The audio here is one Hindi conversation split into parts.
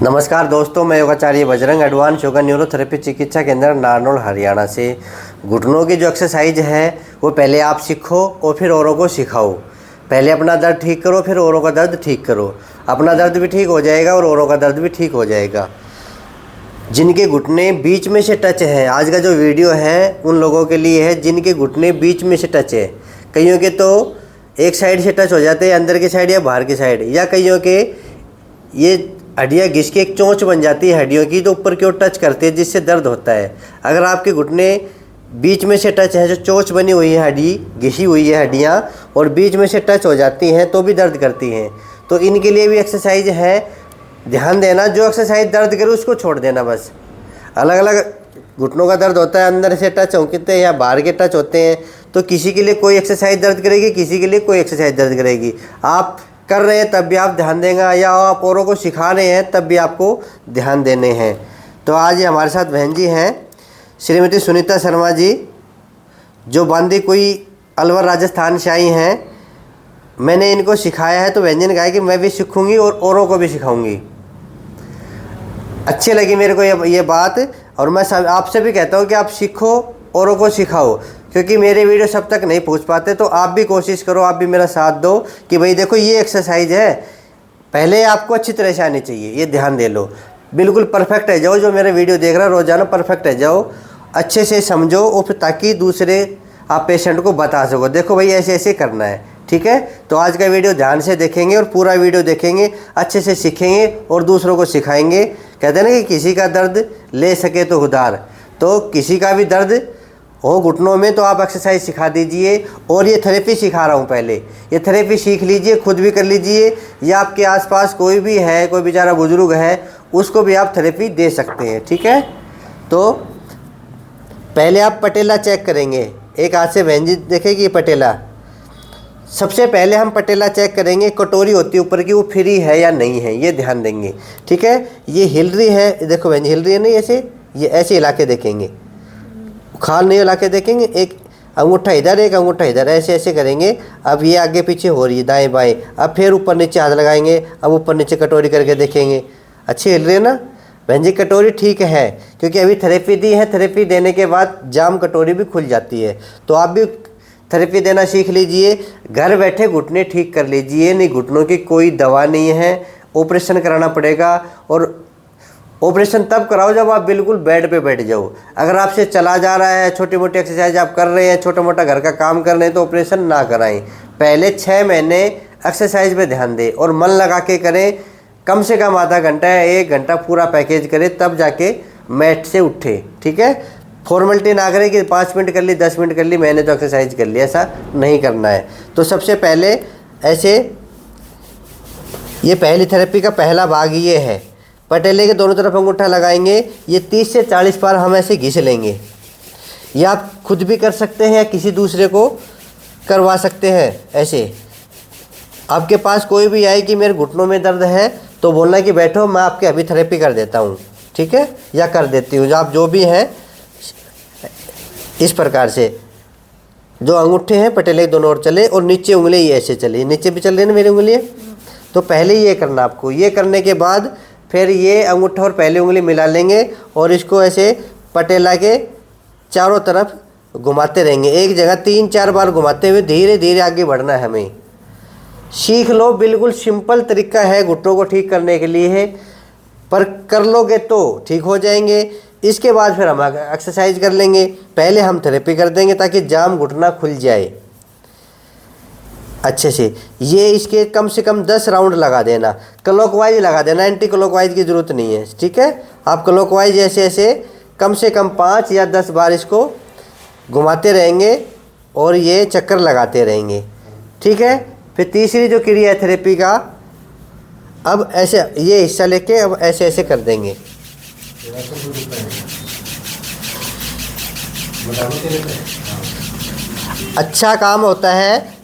नमस्कार दोस्तों, मैं योगाचार्य बजरंग एडवांस योगा न्यूरोथेरेपी चिकित्सा केंद्र नारनौल हरियाणा से। घुटनों की जो एक्सरसाइज है वो पहले आप सीखो और फिर औरों को सिखाओ। पहले अपना दर्द ठीक करो, फिर औरों का दर्द ठीक करो। अपना दर्द भी ठीक हो जाएगा और औरों का दर्द भी ठीक हो जाएगा। जिनके घुटने बीच में से टच है, आज का जो वीडियो है उन लोगों के लिए है जिनके घुटने बीच में से टच है। कईयों के तो एक साइड से टच हो जाते हैं, अंदर की साइड या बाहर की साइड, या कईयों के ये हड्डियाँ घिस के एक चोंच बन जाती है हड्डियों की, तो ऊपर की ओर टच करती है जिससे दर्द होता है। अगर आपके घुटने बीच में से टच है, जो चोंच बनी हुई है, हड्डी घिसी हुई है हड्डियाँ, और बीच में से टच हो जाती हैं तो भी दर्द करती हैं, तो इनके लिए भी एक्सरसाइज है। ध्यान देना, जो एक्सरसाइज दर्द करे उसको छोड़ देना बस। अलग अलग घुटनों का दर्द होता है, अंदर से टच होते हैं या बाहर के टच होते हैं, तो किसी के लिए कोई एक्सरसाइज दर्द करेगी, किसी के लिए कोई एक्सरसाइज दर्द करेगी। आप कर रहे हैं तब भी आप ध्यान देंगे, या आप औरों को सिखा रहे हैं तब भी आपको ध्यान देने हैं। तो आज ये हमारे साथ बहन जी हैं, श्रीमती सुनीता शर्मा जी, जो बांदी कोई अलवर राजस्थान से आई हैं। मैंने इनको सिखाया है तो बहन जी ने कहा कि मैं भी सीखूंगी और औरों को भी सिखाऊंगी। अच्छी लगी मेरे को ये बात, और मैं आपसे भी कहता हूँ कि आप सीखो, औरों को सिखाओ, क्योंकि मेरे वीडियो सब तक नहीं पहुँच पाते। तो आप भी कोशिश करो, आप भी मेरा साथ दो कि भाई देखो ये एक्सरसाइज है, पहले आपको अच्छी तरह से आनी चाहिए, ये ध्यान दे लो। बिल्कुल परफेक्ट है जाओ, जो मेरे वीडियो देख रहा है रोजाना परफेक्ट है जाओ, अच्छे से समझो, और फिर ताकि दूसरे आप पेशेंट को बता सको, देखो भाई ऐसे ऐसे करना है, ठीक है। तो आज का वीडियो ध्यान से देखेंगे और पूरा वीडियो देखेंगे, अच्छे से सीखेंगे और दूसरों को सिखाएंगे। कहते हैं ना कि किसी का दर्द ले सके तो उधार, तो किसी का भी दर्द हो घुटनों में तो आप एक्सरसाइज सिखा दीजिए। और ये थेरेपी सिखा रहा हूँ, पहले ये थेरेपी सीख लीजिए, खुद भी कर लीजिए, या आपके आसपास कोई भी है, कोई बेचारा बुजुर्ग है, उसको भी आप थेरेपी दे सकते हैं, ठीक है। तो पहले आप पटेला चेक करेंगे, एक हाथ से बहन जी देखेगी ये पटेला। सबसे पहले हम पटेला चेक करेंगे, कटोरी होती है ऊपर की, वो फ्री है या नहीं है, ये ध्यान देंगे, ठीक है। ये हिल रही है, देखो बहन जी हिल रही है नहीं, ऐसे ये ऐसे हिला के देखेंगे, खाल नहीं हिला के देखेंगे, एक अंगूठा इधर एक अंगूठा इधर, ऐसे ऐसे करेंगे। अब ये आगे पीछे हो रही है दाएं बाएं, अब फिर ऊपर नीचे हाथ लगाएंगे, अब ऊपर नीचे कटोरी करके देखेंगे, अच्छी हिल रही है ना बहन जी कटोरी, ठीक है। क्योंकि अभी थेरेपी दी है, थेरेपी देने के बाद जाम कटोरी भी खुल जाती है, तो आप भी थेरेपी देना सीख लीजिए, घर बैठे घुटने ठीक कर लीजिए। नहीं, घुटनों की कोई दवा नहीं है, ऑपरेशन कराना पड़ेगा, और ऑपरेशन तब कराओ जब आप बिल्कुल बेड पे बैठ जाओ। अगर आपसे चला जा रहा है, छोटी मोटी एक्सरसाइज आप कर रहे हैं, छोटा मोटा घर का काम कर रहे हैं, तो ऑपरेशन ना कराएं। पहले 6 महीने एक्सरसाइज पे ध्यान दें और मन लगा के करें, कम से कम आधा घंटा या 1 घंटा पूरा पैकेज करें, तब जाके मैट से उठे, ठीक है। फॉर्मेलिटी ना करें कि 5 मिनट कर ली, 10 मिनट कर ली, मैंने तो एक्सरसाइज कर ली, ऐसा नहीं करना है। तो सबसे पहले ऐसे, ये पहली थेरेपी का पहला भाग ये है, पटेले के दोनों तरफ अंगूठा लगाएंगे, ये 30 से 40 बार हम ऐसे घिस लेंगे। ये आप खुद भी कर सकते हैं या किसी दूसरे को करवा सकते हैं। ऐसे आपके पास कोई भी आए कि मेरे घुटनों में दर्द है, तो बोलना कि बैठो मैं आपके अभी थेरेपी कर देता हूँ, ठीक है, या कर देती हूँ। आप जो भी हैं इस प्रकार से, जो अंगूठे हैं पटेले के दोनों ओर चले, और नीचे उंगली ये ऐसे चले, नीचे भी चल रही है ना मेरी उंगलियाँ। तो पहले ये करना आपको, ये करने के बाद फिर ये अंगूठा और पहली उंगली मिला लेंगे, और इसको ऐसे पटेला के चारों तरफ घुमाते रहेंगे, एक जगह 3-4 बार घुमाते हुए धीरे धीरे आगे बढ़ना है हमें। सीख लो, बिल्कुल सिंपल तरीका है घुटनों को ठीक करने के लिए है, पर कर लोगे तो ठीक हो जाएंगे। इसके बाद फिर हम एक्सरसाइज कर लेंगे, पहले हम थेरेपी कर देंगे ताकि जाम घुटना खुल जाए अच्छे से। ये इसके कम से कम 10 राउंड लगा देना, क्लॉकवाइज लगा देना, एंटी क्लॉकवाइज की ज़रूरत नहीं है, ठीक है। आप क्लॉकवाइज ऐसे ऐसे कम से कम 5 या 10 बार इसको घुमाते रहेंगे और ये चक्कर लगाते रहेंगे, ठीक है। फिर तीसरी जो क्रिया है थेरेपी का, अब ऐसे ये हिस्सा लेके अब ऐसे ऐसे कर देंगे। अच्छा काम होता है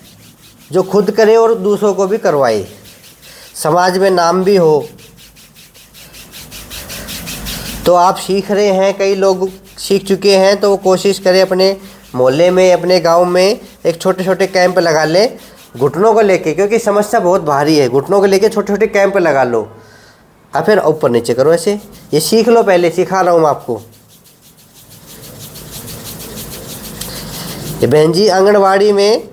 जो खुद करे और दूसरों को भी करवाए, समाज में नाम भी हो। तो आप सीख रहे हैं, कई लोग सीख चुके हैं, तो वो कोशिश करें अपने मोहल्ले में, अपने गांव में एक छोटे छोटे कैंप लगा लें घुटनों को लेके, क्योंकि समस्या बहुत भारी है। घुटनों को लेके छोटे छोटे कैंप लगा लो, अब फिर ऊपर नीचे करो ऐसे। ये सीख लो, पहले सिखा रहा हूँ मैं आपको। ये बहन जी आंगनवाड़ी में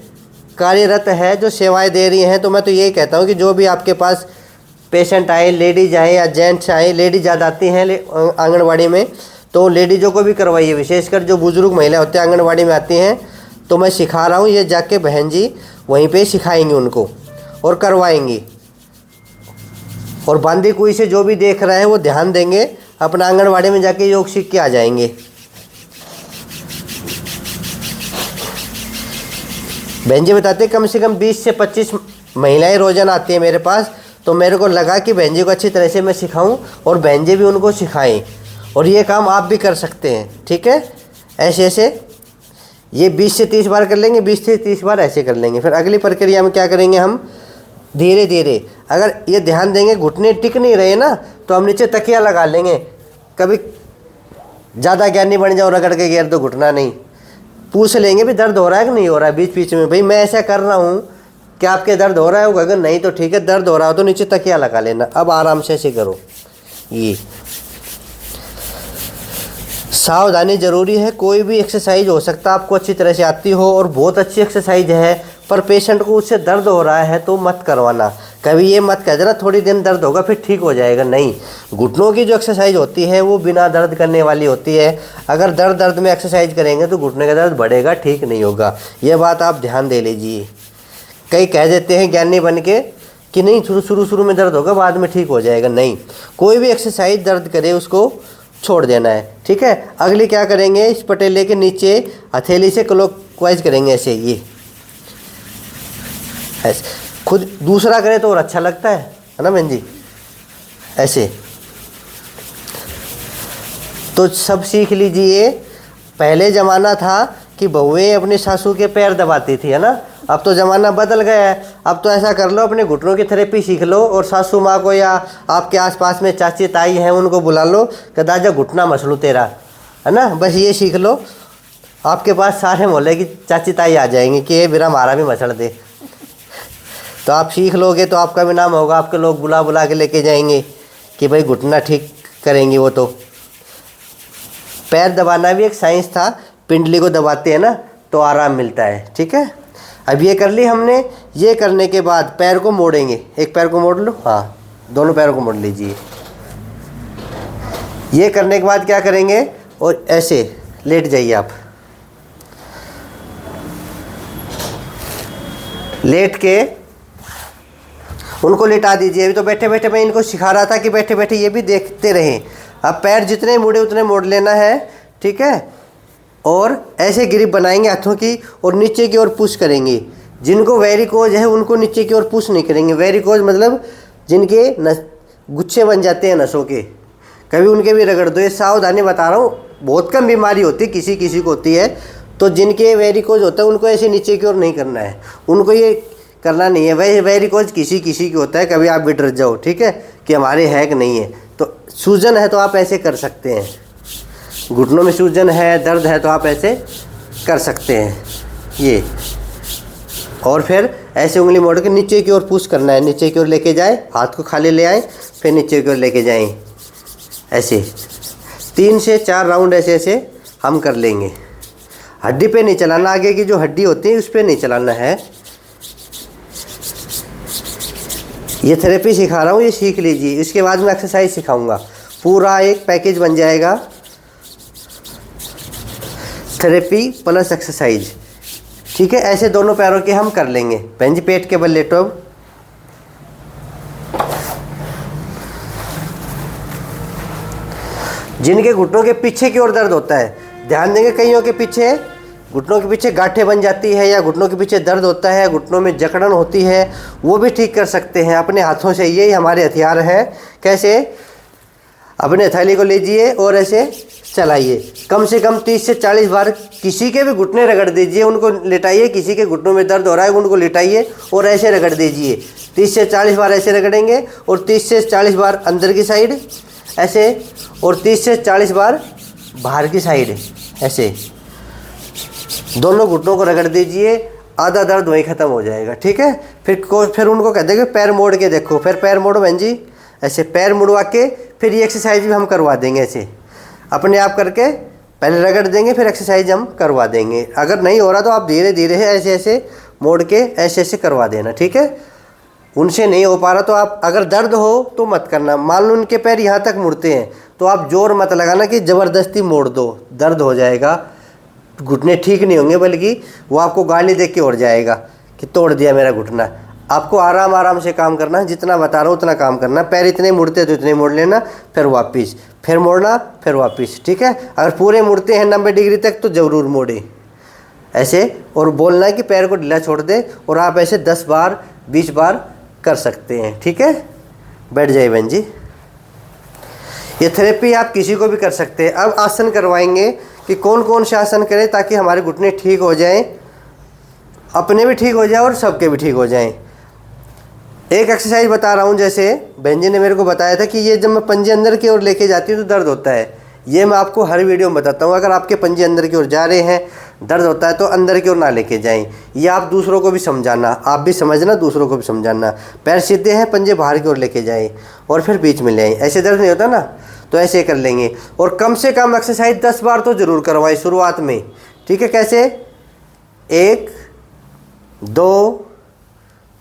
कार्यरत है, जो सेवाएं दे रही हैं। तो मैं तो यही कहता हूँ कि जो भी आपके पास पेशेंट आए, लेडीज आए या जेंट्स आए, लेडीज ज़्यादा आती हैं आंगनवाड़ी में, तो लेडीज़ों को भी करवाइए। विशेषकर जो बुजुर्ग महिला होते हैं आंगनवाड़ी में आती हैं, तो मैं सिखा रहा हूँ, ये जाके बहन जी वहीं पे सिखाएंगी उनको और करवाएंगी। और बांदी कुई से जो भी देख रहा है वो ध्यान देंगे, अपना आंगनवाड़ी में जाके योग सीख के आ जाएंगे। बहन जी बताते कम से कम 20 से 25 महिलाएं रोजाना आती हैं मेरे पास। तो मेरे को लगा कि बहन जी को अच्छी तरह से मैं सिखाऊं और बहन जी भी उनको सिखाएं, और ये काम आप भी कर सकते हैं। ठीक है, ऐसे ऐसे ये 20 से 30 बार कर लेंगे, 20 से 30 बार ऐसे कर लेंगे। फिर अगली प्रक्रिया में क्या करेंगे, हम धीरे धीरे, अगर ये ध्यान देंगे घुटने टिक नहीं रहे ना, तो हम नीचे तकिया लगा लेंगे। कभी ज़्यादा ज्ञानी बन जाओ, रगड़ के गिर दो, घुटना नहीं। पूछ लेंगे भी दर्द हो रहा है कि नहीं हो रहा है, बीच बीच में, भाई मैं ऐसा कर रहा हूँ, क्या आपके दर्द हो रहा है होगा? अगर नहीं तो ठीक है, दर्द हो रहा हो तो नीचे तकिया लगा लेना। अब आराम से ऐसे करो। ये सावधानी जरूरी है। कोई भी एक्सरसाइज हो सकता है आपको अच्छी तरह से आती हो और बहुत अच्छी एक्सरसाइज है, पर पेशेंट को उससे दर्द हो रहा है तो मत करवाना। कभी ये मत कह देना थोड़ी दिन दर्द होगा फिर ठीक हो जाएगा, नहीं। घुटनों की जो एक्सरसाइज होती है वो बिना दर्द करने वाली होती है। अगर दर्द में एक्सरसाइज करेंगे तो घुटने का दर्द बढ़ेगा, ठीक नहीं होगा। ये बात आप ध्यान दे लीजिए। कई कह देते हैं ज्ञानी बन के कि नहीं शुरू में दर्द होगा, बाद में ठीक हो जाएगा, नहीं। कोई भी एक्सरसाइज दर्द करे उसको छोड़ देना है। ठीक है, अगली क्या करेंगे, इस पटेले के नीचे हथेली से क्लॉकवाइज करेंगे ऐसे, ये ऐसे। खुद दूसरा करे तो और अच्छा लगता है ना बहन जी, ऐसे। तो सब सीख लीजिए। पहले ज़माना था कि बहुएं अपने सासू के पैर दबाती थी, है ना। अब तो ज़माना बदल गया है। अब तो ऐसा कर लो, अपने घुटनों की थेरेपी सीख लो और सासू माँ को या आपके आसपास में चाची ताई हैं उनको बुला लो कि दादा घुटना मसलू तेरा, है ना। बस ये सीख लो, आपके पास सारे मोहल्ले की चाची ताई आ जाएंगे कि ये मेरा हमारा भी मसल दे। तो आप सीख लोगे तो आपका भी नाम होगा, आपके लोग बुला बुला के लेके जाएंगे कि भाई घुटना ठीक करेंगे वो। तो पैर दबाना भी एक साइंस था, पिंडली को दबाते हैं ना तो आराम मिलता है। ठीक है, अब ये कर ली हमने। ये करने के बाद पैर को मोड़ेंगे, एक पैर को मोड़ लो, हाँ दोनों पैरों को मोड़ लीजिए। ये करने के बाद क्या करेंगे, और ऐसे लेट जाइए आप। लेट के उनको लेटा दीजिए। अभी तो बैठे बैठे मैं इनको सिखा रहा था कि बैठे बैठे ये भी देखते रहें। अब पैर जितने मुड़े उतने मोड़ लेना है। ठीक है, और ऐसे ग्रिप बनाएंगे हाथों की और नीचे की ओर पुश करेंगे। जिनको वेरिकोज है उनको नीचे की ओर पुश नहीं करेंगे। वेरिकोज मतलब जिनके गुच्छे बन जाते हैं नसों के, कभी उनके भी रगड़ दो। ये सावधानी बता रहा हूँ, बहुत कम बीमारी होती है, किसी किसी को होती है। तो जिनके वेरिकोज होता है उनको ऐसे नीचे की ओर नहीं करना है, उनको ये करना नहीं है। वही वेरिकोज किसी किसी की होता है, कभी आप भी डर जाओ। ठीक है, कि हमारे है कि नहीं है। तो सूजन है तो आप ऐसे कर सकते हैं, घुटनों में सूजन है, दर्द है तो आप ऐसे कर सकते हैं ये। और फिर ऐसे उंगली मोड़ के नीचे की ओर पुश करना है, नीचे की ओर लेके जाए, हाथ को खाली ले आए, फिर नीचे की ओर लेके जाएं। ऐसे 3 से 4 राउंड ऐसे ऐसे हम कर लेंगे। हड्डी पे नहीं चलाना, आगे की जो हड्डी होती है उस पर नहीं चलाना है। ये थेरेपी सिखा रहा हूँ, ये सीख लीजिए। इसके बाद मैं एक्सरसाइज सिखाऊंगा, पूरा एक पैकेज बन जाएगा, थेरेपी प्लस एक्सरसाइज। ठीक है, ऐसे दोनों पैरों के हम कर लेंगे। बहन जी पेट के बल लेटो। अब जिनके घुटनों के पीछे की ओर दर्द होता है, ध्यान देंगे, कईयों के पीछे घुटनों के पीछे गांठें बन जाती है, या घुटनों के पीछे दर्द होता है, घुटनों में जकड़न होती है, वो भी ठीक कर सकते हैं अपने हाथों से। यही हमारे हथियार हैं। कैसे, अपने थैली को लीजिए और ऐसे चलाइए, कम से कम 30 से 40 बार। किसी के भी घुटने रगड़ दीजिए, उनको लिटाइए। किसी के घुटनों में दर्द हो रहा है उनको लिटाइए और ऐसे रगड़ दीजिए। 30 से 40 बार ऐसे रगड़ेंगे और 30 से 40 बार अंदर की साइड ऐसे, और 30 से 40 बार बाहर की साइड ऐसे। दोनों घुटनों को रगड़ दीजिए, आधा दर्द वहीं ख़त्म हो जाएगा। ठीक है, फिर उनको कह देंगे पैर मोड़ के देखो। फिर पैर मोड़ो बहन जी, ऐसे पैर मुड़वा के फिर ये एक्सरसाइज भी हम करवा देंगे। ऐसे अपने आप करके पहले रगड़ देंगे, फिर एक्सरसाइज हम करवा देंगे। अगर नहीं हो रहा तो आप धीरे धीरे ऐसे ऐसे मोड़ के ऐसे ऐसे करवा देना, ठीक है। उनसे नहीं हो पा रहा तो आप, अगर दर्द हो तो मत करना। मान लो उनके पैर यहाँ तक मुड़ते हैं तो आप जोर मत लगाना कि ज़बरदस्ती मोड़ दो, दर्द हो जाएगा, घुटने ठीक नहीं होंगे, बल्कि वो आपको गाली देख के उड़ जाएगा कि तोड़ दिया मेरा घुटना। आपको आराम आराम से काम करना है, जितना बता रहा हूँ उतना काम करना। पैर इतने मुड़ते तो इतने मोड़ लेना, फिर वापस, फिर मोड़ना, फिर वापस, ठीक है। अगर पूरे मुड़ते हैं 90 डिग्री तक तो ज़रूर मोड़े ऐसे, और बोलना है कि पैर को ढीला छोड़ दे। और आप ऐसे 10 बार 20 बार कर सकते हैं, ठीक है। बैठ जाइए बहन जी। ये थेरेपी आप किसी को भी कर सकते हैं। अब आसन करवाएंगे कि कौन कौन से आसन करें ताकि हमारे घुटने ठीक हो जाएं, अपने भी ठीक हो जाए और सबके भी ठीक हो जाएं। एक एक्सरसाइज बता रहा हूँ, जैसे बहन जी ने मेरे को बताया था कि ये जब मैं पंजे अंदर की ओर लेके जाती हूँ तो दर्द होता है। ये मैं आपको हर वीडियो में बताता हूँ। अगर आपके पंजे अंदर की ओर जा रहे हैं, दर्द होता है, तो अंदर की ओर ना लेके जाएं। ये आप दूसरों को भी समझाना, आप भी समझना, दूसरों को भी समझाना। पैर सीधे हैं, पंजे बाहर की ओर लेके जाएं और फिर बीच में ले आएं। ऐसे दर्द नहीं होता ना, तो ऐसे कर लेंगे। और कम से कम एक्सरसाइज 10 बार तो ज़रूर करवाएं शुरुआत में, ठीक है। कैसे? 1 2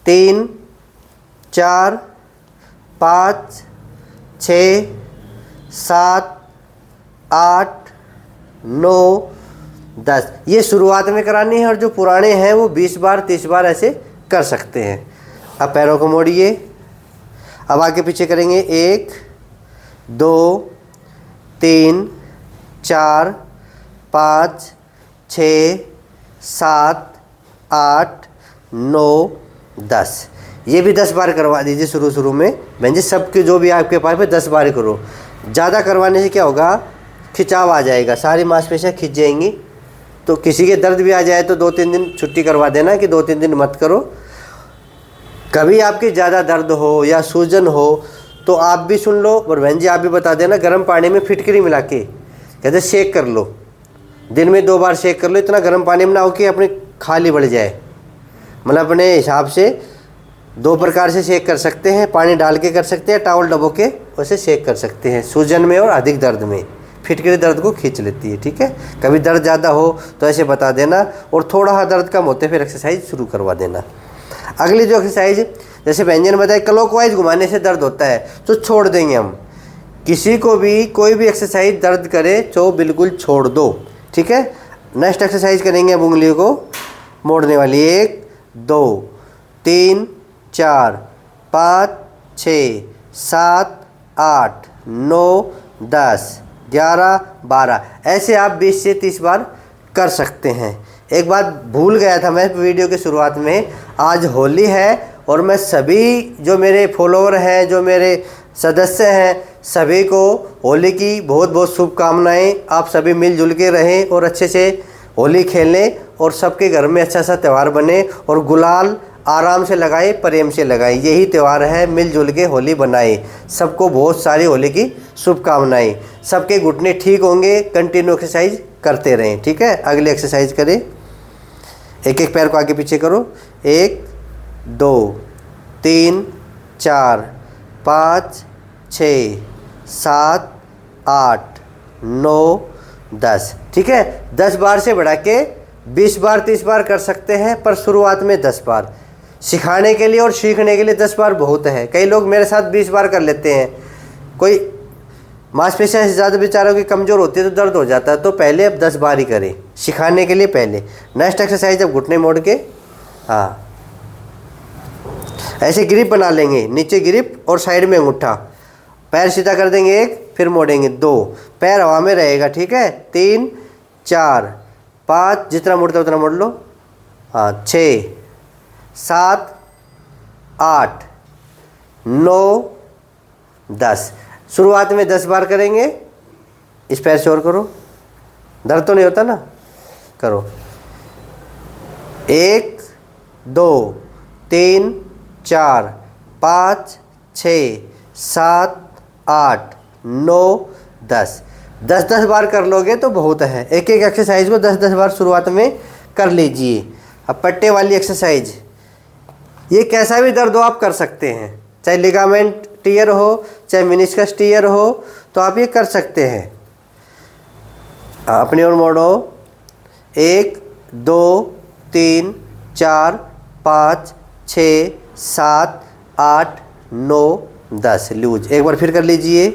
3 4 5 6 7 8 9 10। ये शुरुआत में करानी है, और जो पुराने हैं वो 20 बार 30 बार ऐसे कर सकते हैं। अब पैरों को मोड़िए, अब आगे पीछे करेंगे। 1 2 3 4 5 6 7 8 9 10। ये भी 10 बार करवा दीजिए शुरू में। बहन जी सबके जो भी आपके पास है 10 बार ही करो। ज़्यादा करवाने से क्या होगा, खिंचाव आ जाएगा, सारी मांसपेशियाँ खिंच जाएंगी। तो किसी के दर्द भी आ जाए तो 2-3 दिन छुट्टी करवा देना, कि 2-3 दिन मत करो। कभी आपके ज़्यादा दर्द हो या सूजन हो तो आप भी सुन लो, और बहन जी आप भी बता देना। गर्म पानी में फिटकरी मिला के कहते शेक कर लो, दिन में 2 बार शेक कर लो। इतना गर्म पानी में ना हो कि अपनी खाली बढ़ जाए। मतलब अपने हिसाब से 2 प्रकार से शेक कर सकते हैं, पानी डाल के कर सकते हैं, टावल डबो के वैसे शेक कर सकते हैं। सूजन में और अधिक दर्द में फिटकरी दर्द को खींच लेती है, ठीक है। कभी दर्द ज़्यादा हो तो ऐसे बता देना, और थोड़ा सा दर्द कम होते फिर एक्सरसाइज शुरू करवा देना। अगली जो एक्सरसाइज, जैसे व्यंजन बताया, क्लॉकवाइज घुमाने से दर्द होता है तो छोड़ देंगे हम। किसी को भी कोई भी एक्सरसाइज दर्द करे तो बिल्कुल छोड़ दो, ठीक है। नेक्स्ट एक्सरसाइज करेंगे अब उंगलियों को मोड़ने वाली। 1 2 3 4 5 6 7 8 9 10 11 12। ऐसे आप 20 से 30 बार कर सकते हैं। एक बात भूल गया था मैं वीडियो के शुरुआत में, आज होली है और मैं सभी जो मेरे फॉलोअर हैं, जो मेरे सदस्य हैं, सभी को होली की बहुत बहुत शुभकामनाएं। आप सभी मिलजुल के रहें और अच्छे से होली खेलें, और सबके घर में अच्छा सा त्यौहार बने। और गुलाल आराम से लगाए, प्रेम से लगाए, यही त्यौहार है। मिलजुल के होली बनाए। सबको बहुत सारी होली की शुभकामनाएं। सबके घुटने ठीक होंगे। कंटिन्यू एक्सरसाइज करते रहें, ठीक है। अगली एक्सरसाइज करें। एक एक पैर को आगे पीछे करो। 1 2 3 4 5 6 7 8 9 10, ठीक है। 10 बार से बढ़ा के 20 बार 30 बार कर सकते हैं, पर शुरुआत में 10 बार। सिखाने के लिए और सीखने के लिए 10 बार बहुत है। कई लोग मेरे साथ 20 बार कर लेते हैं। कोई मांसपेशियाँ से ज़्यादा बेचारों की कमज़ोर होती है तो दर्द हो जाता है, तो पहले अब 10 बार ही करें सिखाने के लिए पहले। नेक्स्ट एक्सरसाइज, अब घुटने मोड़ के, हाँ ऐसे ग्रिप बना लेंगे, नीचे ग्रिप और साइड में अंगूठा। पैर सीधा कर देंगे 1, फिर मोड़ेंगे 2, पैर हवा में रहेगा, ठीक है। 3 4 5, जितना मोड़ता उतना मोड़ लो। हाँ 6 7 8 9 10। शुरुआत में 10 बार करेंगे। इस पैर से और करो, दर्द तो नहीं होता ना, करो। 1 2 3 4 5 6 7 8 9 10। 10 बार कर लोगे तो बहुत है। एक एक एक्सरसाइज को 10 बार शुरुआत में कर लीजिए। अब पट्टे वाली एक्सरसाइज, ये कैसा भी दर्द हो आप कर सकते हैं, चाहे लिगामेंट टीयर हो, चाहे मेनिस्कस टीयर हो, तो आप ये कर सकते हैं। अपनी ओर मोड़ो। 1 2 3 4 5 6 7 8 9 10 लूज। एक बार फिर कर लीजिए।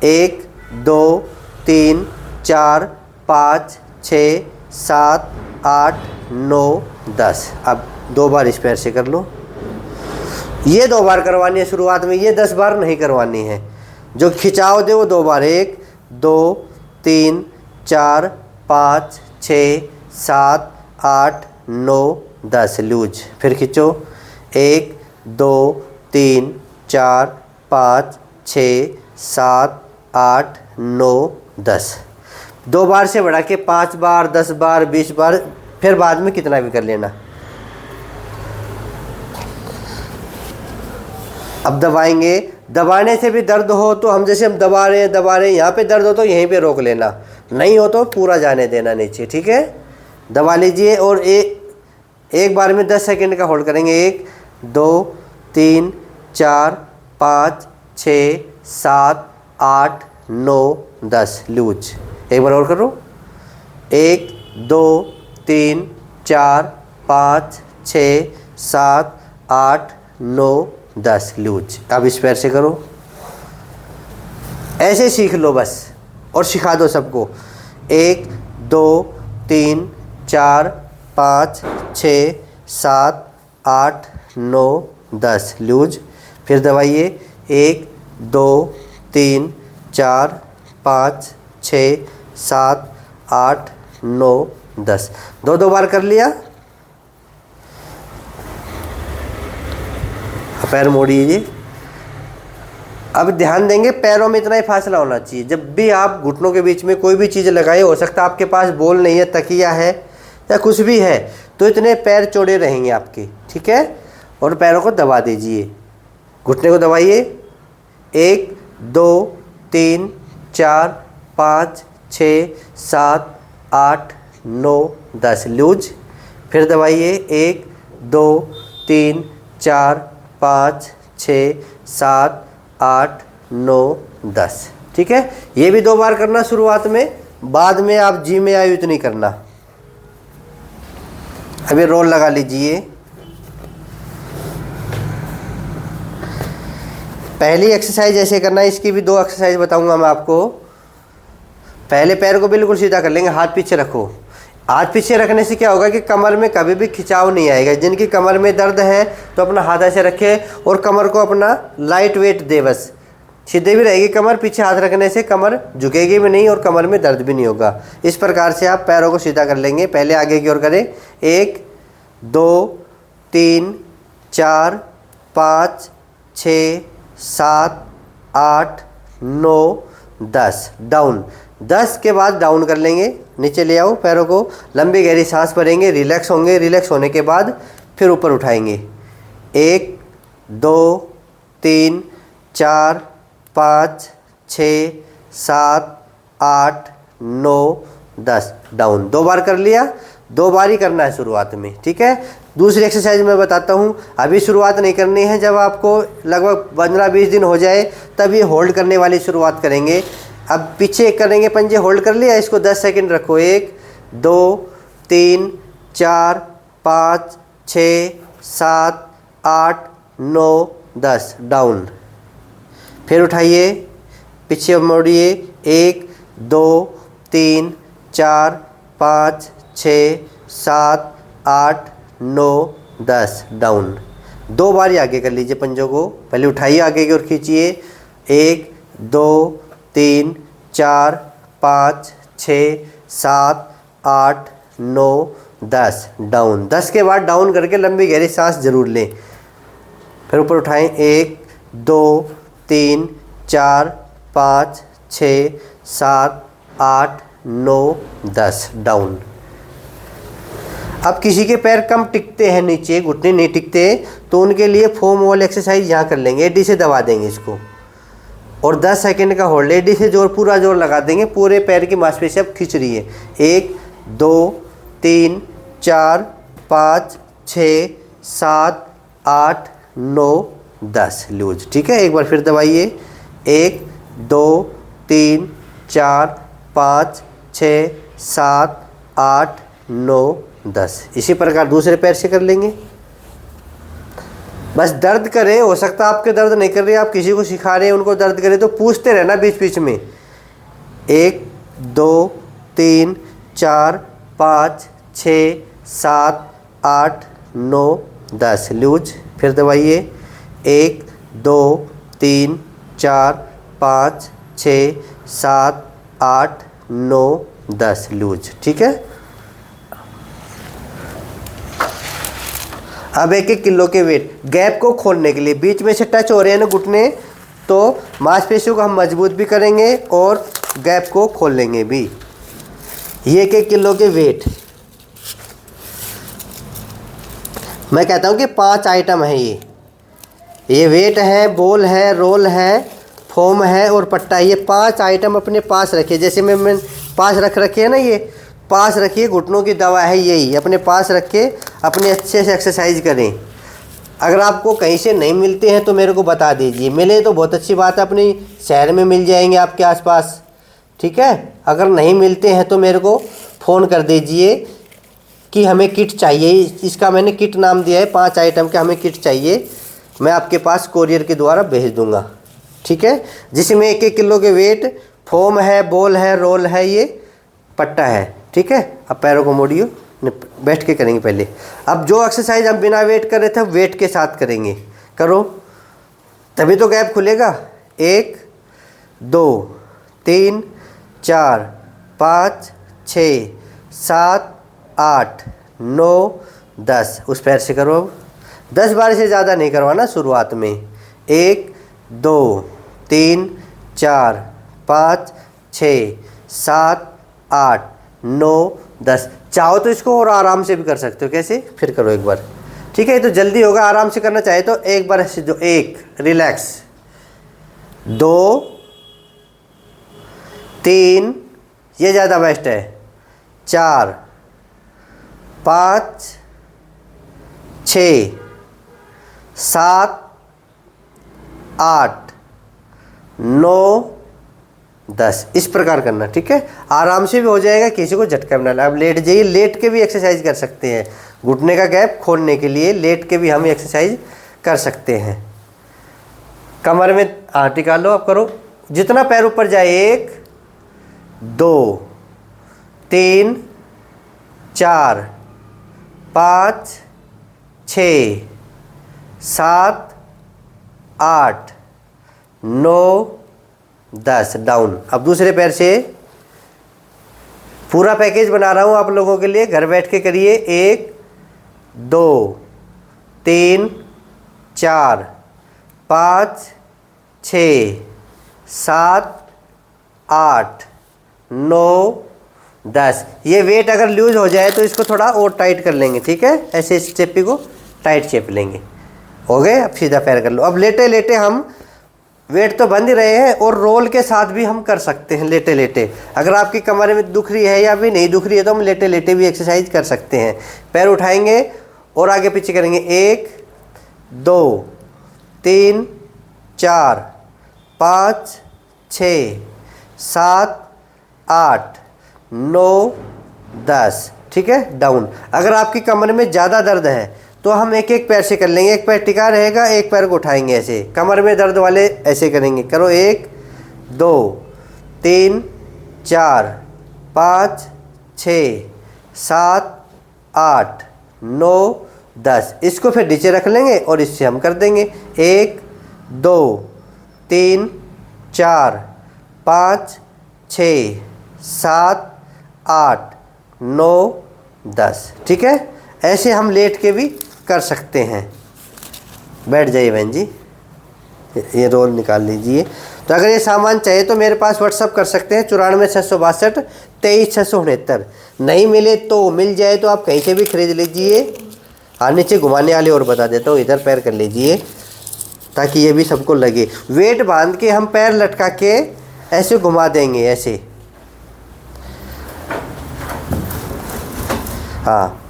1 2 3 4 5 6 7 8 9 10। अब 2 बार इस पैर से कर लो। ये 2 बार करवानी है शुरुआत में, ये 10 बार नहीं करवानी है। जो खिंचाव दे वो 2 बार। 1 2 3 4 5 6 7 8 9 10 लूज। फिर खींचो। 1 2 3 4 5 6 7 8 9 10। 2 बार से बढ़ा के 5 बार 10 बार 20 बार, फिर बाद में कितना भी कर लेना। अब दबाएंगे। दबाने से भी दर्द हो तो हम जैसे हम दबा रहे हैं, यहाँ पे दर्द हो तो यहीं पे रोक लेना, नहीं हो तो पूरा जाने देना नीचे। ठीक है, दबा लीजिए और एक बार में 10 सेकंड का होल्ड करेंगे। 1 2 3 4 5 6 7 8 9 10 लूज। एक बार और करो। 1 2 3 4 5 6 7 8 9 10 लूज। अब इस पैर से करो। ऐसे सीख लो बस और सिखा दो सबको। 1 2 3 4 5 6 7 8 9 10 लूज। फिर दबाइए। 1 2 3 4 5 6 7 8 9 10। 2 बार कर लिया। पैर मोड़िए। अब ध्यान देंगे पैरों में इतना ही फासला होना चाहिए। जब भी आप घुटनों के बीच में कोई भी चीज़ लगाए, हो सकता है आपके पास बॉल नहीं है, तकिया है या कुछ भी है, तो इतने पैर चौड़े रहेंगे आपके। ठीक है, और पैरों को दबा दीजिए। घुटने को दबाइए। 1 2 3 4 5 6 7 8 9 10 लूज। फिर दबाइए। 1 2 3 4 5 6 7 8 9 10। ठीक है, ये भी 2 बार करना शुरुआत में, बाद में आप जिम में आयु इतनी करना। अभी रोल लगा लीजिए। पहली एक्सरसाइज ऐसे करना है, इसकी भी 2 एक्सरसाइज बताऊंगा मैं आपको। पहले पैर को बिल्कुल सीधा कर लेंगे, हाथ पीछे रखो। हाथ पीछे रखने से क्या होगा कि कमर में कभी भी खिंचाव नहीं आएगा। जिनकी कमर में दर्द है तो अपना हाथ ऐसे रखे और कमर को अपना लाइट वेट दे, बस सीधे भी रहेगी कमर। पीछे हाथ रखने से कमर झुकेगी भी नहीं और कमर में दर्द भी नहीं होगा। इस प्रकार से आप पैरों को सीधा कर लेंगे। पहले आगे की ओर करें। 1 2 3 4 5 6 7 8 9 10 डाउन। 10 के बाद डाउन कर लेंगे, नीचे ले आओ पैरों को। लंबी गहरी सांस भरेंगे, रिलैक्स होंगे। रिलैक्स होने के बाद फिर ऊपर उठाएंगे। 1 2 3 4 5 6 7 8 9 10 डाउन। 2 बार कर लिया। 2 बार ही करना है शुरुआत में। ठीक है, दूसरी एक्सरसाइज मैं बताता हूँ। अभी शुरुआत नहीं करनी है, जब आपको लगभग 15-20 दिन हो जाए तब ये होल्ड करने वाली शुरुआत करेंगे। अब पीछे करेंगे, पंजे होल्ड कर लिया, इसको 10 सेकंड रखो। 1 2 3 4 5 6 7 8 9 10 डाउन। फिर उठाइए, पीछे मोड़िए। 1 2 3 4 5 6 7 8 9 10 डाउन। 2 बार ही आगे कर लीजिए पंजों को। पहले उठाइए, आगे की ओर खींचिए। 1 2 3 4 5 6 7 8 9 10 डाउन। 10 के बाद डाउन करके लंबी गहरी सांस जरूर लें। फिर ऊपर उठाएं। 1 2 3 4 5 6 7 8 9 10 डाउन। अब किसी के पैर कम टिकते हैं, नीचे घुटने नहीं टिकते, तो उनके लिए फोम वॉल एक्सरसाइज यहाँ कर लेंगे। एडी से दबा देंगे इसको और 10 सेकंड का होल्ड। एडी से पूरा जोर लगा देंगे, पूरे पैर की मांसपेशी अब खींच रही है। 1 2 3 4 5 6 7 8 9 10 लूज। ठीक है, एक बार फिर दबाइए। 1 2 3 4 5 6 7 8 9 10। इसी प्रकार दूसरे पैर से कर लेंगे। बस दर्द करे, हो सकता है आपके दर्द नहीं कर रही, आप किसी को सिखा रहे हैं उनको दर्द करे, तो पूछते रहना बीच बीच में। 1 2 3 4 5 6 7 8 9 10 लूज। फिर दबाइए। 1 2 3 4 5 6 7 8 9 10 लूज। ठीक है, अब 1-1 किलो के वेट गैप को खोलने के लिए, बीच में से टच हो रहे हैं ना घुटने, तो मांसपेशियों को हम मजबूत भी करेंगे और गैप को खोल लेंगे भी। ये 1-1 किलो के वेट, मैं कहता हूँ कि 5 आइटम है ये वेट है, बॉल है, रोल है, फोम है और पट्टा। ये 5 आइटम अपने पास रखिए। जैसे मैं पास रख रखे है ना, ये पास रखिए। घुटनों की दवा है यही, अपने पास रख के अपने अच्छे से एक्सरसाइज करें। अगर आपको कहीं से नहीं मिलते हैं तो मेरे को बता दीजिए, मिले तो बहुत अच्छी बात है, अपने शहर में मिल जाएंगे आपके आसपास। ठीक है, अगर नहीं मिलते हैं तो मेरे को फ़ोन कर दीजिए कि हमें किट चाहिए। इसका मैंने किट नाम दिया है, 5 आइटम का हमें किट चाहिए। मैं आपके पास कोरियर के द्वारा भेज दूंगा। ठीक है, जिसमें 1-1 किलो के वेट, फोम है, बॉल है, रोल है, ये पट्टा है। ठीक है, अब पैरों को मोड़ियो, बैठ के करेंगे पहले। अब जो एक्सरसाइज हम बिना वेट कर रहे थे वेट के साथ करेंगे। करो, तभी तो गैप खुलेगा। 1 2 3 4 5 6 7 8 9 10। उस पैर से करो। 10 बार से ज़्यादा नहीं करवाना शुरुआत में। 1 2 3 4 5 6 7 8 9 10। चाहो तो इसको और आराम से भी कर सकते हो। कैसे, फिर करो एक बार। ठीक है, तो जल्दी होगा। आराम से करना चाहे तो एक बार ऐसे, जो 1 रिलैक्स, 2 3, ये ज़्यादा बेस्ट है, 4 5 6 7 8 9 10। इस प्रकार करना। ठीक है, आराम से भी हो जाएगा, किसी को झटका बना। अब लेट जाइए, लेट के भी एक्सरसाइज कर सकते हैं। घुटने का गैप खोलने के लिए लेट के भी हम एक्सरसाइज कर सकते हैं। कमर में टिका लो, अब करो जितना पैर ऊपर जाए। 1 2 3 4 5 6 7 8 9 10 डाउन। अब दूसरे पैर से पूरा पैकेज बना रहा हूँ आप लोगों के लिए, घर बैठ के करिए। 1 2 3 4 5 6 7 8 9 10। ये वेट अगर लूज हो जाए तो इसको थोड़ा और टाइट कर लेंगे। ठीक है, ऐसे इस चेपी को टाइट चेप लेंगे। हो गए, अब सीधा पैर कर लो। अब लेटे लेटे हम, वेट तो बंद ही रहे हैं और रोल के साथ भी हम कर सकते हैं लेटे लेटे। अगर आपकी कमर में दुख रही है या भी नहीं दुख रही है तो हम लेटे लेटे भी एक्सरसाइज कर सकते हैं। पैर उठाएंगे और आगे पीछे करेंगे। 1 2 3 4 5 6 7 8 9 10। ठीक है, डाउन। अगर आपकी कमर में ज़्यादा दर्द है तो हम 1-1 पैर से कर लेंगे। एक पैर टिका रहेगा, एक पैर को उठाएंगे ऐसे। कमर में दर्द वाले ऐसे करेंगे। करो, 1 2 3 4 5 6 7 8 9 10। इसको फिर नीचे रख लेंगे और इससे हम कर देंगे। 1 2 3 4 5 6 7 8 9 10। ठीक है, ऐसे हम लेट के भी कर सकते हैं। बैठ जाइए बहन जी, ये रोल निकाल लीजिए। तो अगर ये सामान चाहिए तो मेरे पास व्हाट्सअप कर सकते हैं 94 662 23 669। नहीं मिले तो, मिल जाए तो आप कहीं से भी खरीद लीजिए। हाँ, नीचे घुमाने वाले और बता देता हूँ, इधर पैर कर लीजिए ताकि ये भी सबको लगे। वेट बांध के हम पैर लटका के ऐसे घुमा देंगे, ऐसे। हाँ,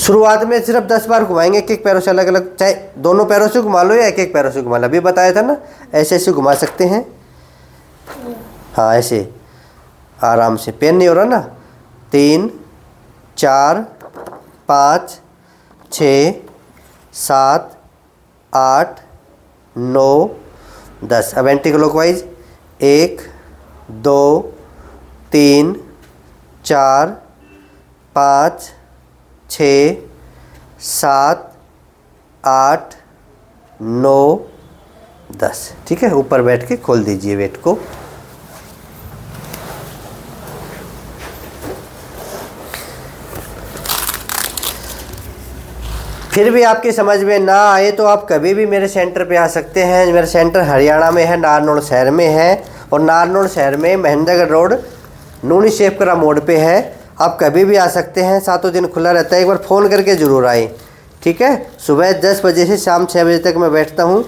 शुरुआत में सिर्फ 10 बार घुमाएंगे, एक एक पैरों से अलग अलग, चाहे दोनों पैरों से घुमा लो या एक एक पैरों से घुमा लो, अभी बताया था ना, ऐसे ऐसे घुमा सकते हैं। हाँ ऐसे आराम से, पेन नहीं हो रहा ना। 3 4 5 6 7 8 9 10। अब एंटी क्लॉकवाइज 1 2 3 4 5 6 7 8 9 10। ठीक है, ऊपर बैठ के खोल दीजिए वेट को। फिर भी आपकी समझ में ना आए तो आप कभी भी मेरे सेंटर पे आ सकते हैं। मेरा सेंटर हरियाणा में है, नारनौल शहर में है, और नारनौल शहर में महेंद्रगढ़ रोड नूनी शेपकरा मोड़ पे है। आप कभी भी आ सकते हैं, सातों दिन खुला रहता है, एक बार फ़ोन करके ज़रूर आएँ। ठीक है, सुबह 10 बजे से शाम 6 बजे तक मैं बैठता हूँ।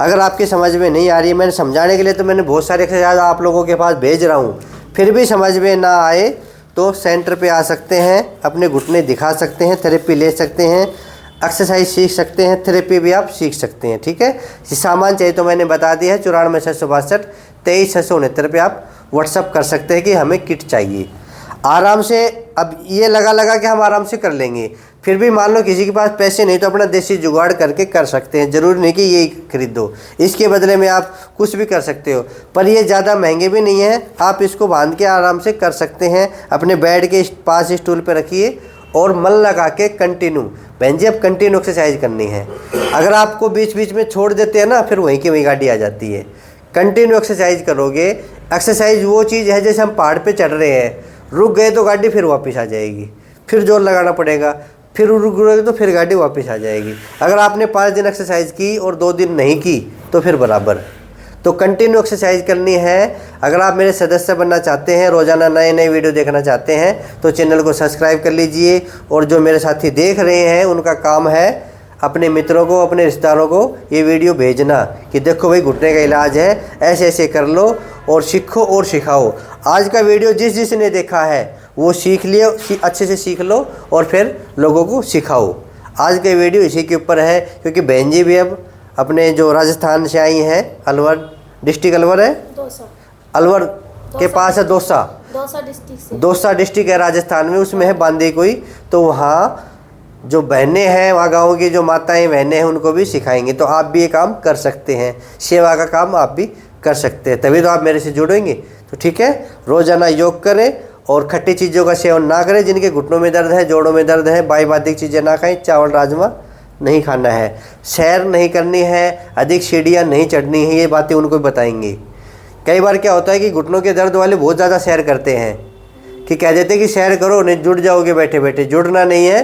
अगर आपकी समझ में नहीं आ रही है, मैंने समझाने के लिए तो मैंने बहुत सारे एक्सरसाइज आप लोगों के पास भेज रहा हूँ, फिर भी समझ में ना आए तो सेंटर पे आ सकते हैं, अपने घुटने दिखा सकते हैं, थेरेपी ले सकते हैं, एक्सरसाइज सीख सकते हैं, थेरेपी भी आप सीख सकते हैं। ठीक है, सामान चाहिए तो मैंने बता दिया है, 94 662 23 669 पे आप व्हाट्सअप कर सकते हैं कि हमें किट चाहिए। आराम से, अब ये लगा कि हम आराम से कर लेंगे, फिर भी मान लो किसी के पास पैसे नहीं तो अपना देसी जुगाड़ करके कर सकते हैं। ज़रूरी नहीं कि यही खरीदो, इसके बदले में आप कुछ भी कर सकते हो, पर ये ज़्यादा महंगे भी नहीं है। आप इसको बांध के आराम से कर सकते हैं, अपने बेड के पास स्टूल पर रखिए और मन लगा के कंटिन्यू। बहन जी, अब कंटिन्यू एक्सरसाइज करनी है। अगर आपको बीच बीच में छोड़ देते हैं ना, फिर वहीं की वहीं गाड़ी आ जाती है। कंटिन्यू एक्सरसाइज करोगे। एक्सरसाइज वो चीज़ है जैसे हम पहाड़ पे चढ़ रहे हैं, रुक गए तो गाड़ी फिर वापस आ जाएगी, फिर जोर लगाना पड़ेगा, फिर रुक गए तो फिर गाड़ी वापस आ जाएगी। अगर आपने 5 दिन एक्सरसाइज की और 2 दिन नहीं की तो फिर बराबर। तो कंटिन्यू एक्सरसाइज करनी है। अगर आप मेरे सदस्य बनना चाहते हैं, रोज़ाना नए नए वीडियो देखना चाहते हैं, तो चैनल को सब्सक्राइब कर लीजिए। और जो मेरे साथी देख रहे हैं, उनका काम है अपने मित्रों को, अपने रिश्तेदारों को ये वीडियो भेजना कि देखो भाई घुटने का इलाज है, ऐसे ऐसे कर लो और सीखो और सिखाओ। आज का वीडियो जिसने देखा है वो सीख लियो, अच्छे से सीख लो और फिर लोगों को सिखाओ। आज का वीडियो इसी के ऊपर है, क्योंकि बहन जी भी अब अपने जो राजस्थान से आई हैं, अलवर डिस्ट्रिक्ट, अलवर है, अलवर के पास है दौसा डिस्ट्रिक्ट है राजस्थान में, उसमें है बांदी कोई। तो वहाँ जो बहनें हैं, वहाँ गाँव की जो माताएं बहनें हैं, उनको भी सिखाएंगे। तो आप भी ये काम कर सकते हैं, सेवा का काम आप भी कर सकते हैं, तभी तो आप मेरे से जुड़ेंगे। तो ठीक है, रोज़ाना योग करें और खट्टी चीज़ों का सेवन ना करें। जिनके घुटनों में दर्द है, जोड़ों में दर्द है, बाई चीज़ें ना खाएं, चावल राजमा नहीं खाना है, सैर नहीं करनी है, अधिक सीढ़ियाँ नहीं चढ़नी है, ये बातें उनको बताएंगे। कई बार क्या होता है कि घुटनों के दर्द वाले बहुत ज़्यादा सैर करते हैं, कि कह देते हैं कि सैर करो, नहीं जुड़ जाओगे बैठे बैठे। जुड़ना नहीं है,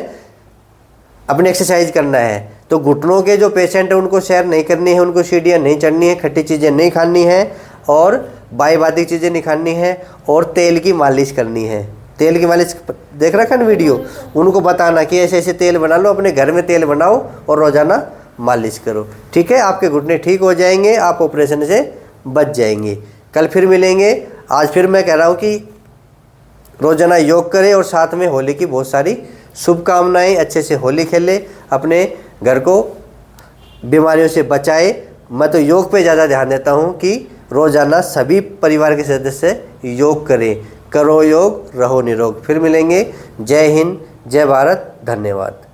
अपनी एक्सरसाइज करना है। तो घुटनों के जो पेशेंट हैं उनको सैर नहीं करनी है, उनको सीढ़ियाँ नहीं चढ़नी है, खट्टी चीज़ें नहीं खानी है, और बाई चीज़ें नहीं खानी है, और तेल की मालिश करनी है। तेल की मालिश देख रखा है वीडियो, उनको बताना कि ऐसे ऐसे तेल बना लो, अपने घर में तेल बनाओ और रोज़ाना मालिश करो। ठीक है, आपके घुटने ठीक हो जाएंगे, आप ऑपरेशन से बच जाएंगे। कल फिर मिलेंगे। आज फिर मैं कह रहा हूँ कि रोज़ाना योग करें और साथ में होली की बहुत सारी शुभकामनाएं। अच्छे से होली खेले, अपने घर को बीमारियों से बचाए। मैं तो योग पे ज़्यादा ध्यान देता हूँ कि रोज़ाना सभी परिवार के सदस्य योग करें। करो योग, रहो निरोग। फिर मिलेंगे। जय हिंद, जय भारत, धन्यवाद।